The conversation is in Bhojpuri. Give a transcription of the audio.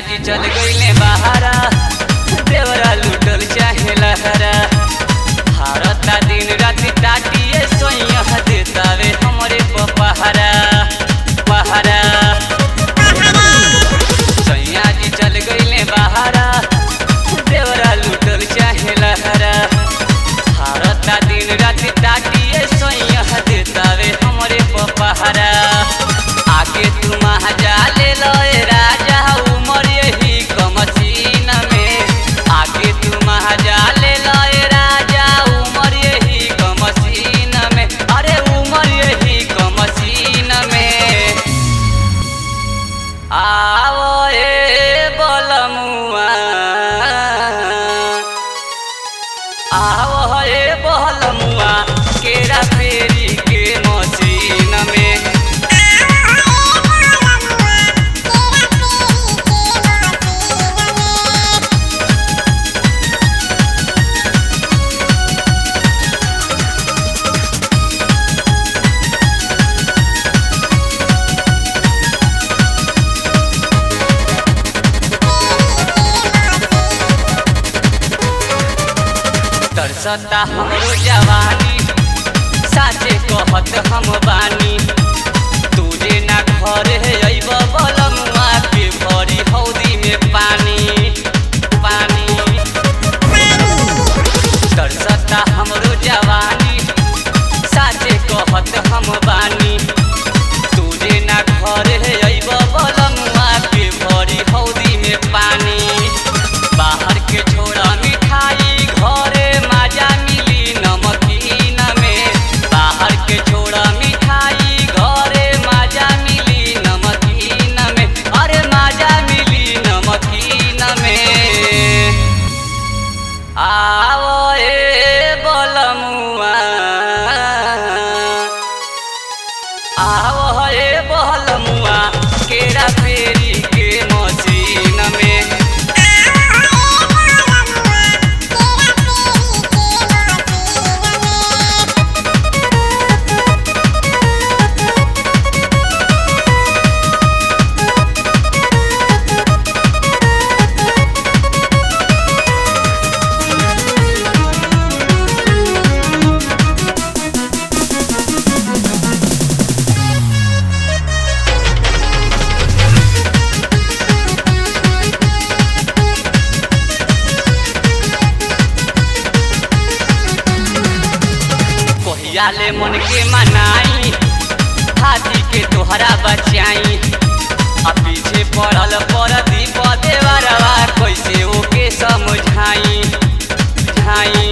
जी चल गईले बहारा देवरा लुटल चाहे लहरा भारता दिन रात टाटिए सोइया देतावे हमरे पहारा पहारा सोइया जी चल गईले बहारा देवरा लुटल चाहे लहरा भारता दिन रात टाटिए सोइया देतावे हमरे पहारा आके तू महाजा ले लो राजा उमर यही कमसीन में आके तू महाजा ले लो राजा उमर यही कमसीन में अरे उमर यही कमसीन में आओ ए बलमुआ आओ ए बलमुआ केरा फेरी के मसीन में तरसता हमरो जवानी साचे कहत हम बानी तुझे ना घर है अइब बलमुआ के भरी हौदी में पानी पानी तरसता हमरो जवानी साचे कहत हम बानी तुझे ना घर है अइब बलमुआ के भरी हौदी में पानी बाहर के छोड़ा मिठाई घरे मजा मिली नमकीन में बाहर के छोड़ा मिठाई घरे मजा मिली नमकीन में अरे मजा मिली नमकीन में आओ ए बलमुआ आओ ए बलमुआ केरा फेरी के मसीन में ले मन के मनाई हाथी के तोहरा बचाई अब पीछे पड़ल पर दीप देवरवा कैसे ओके समझाई झाई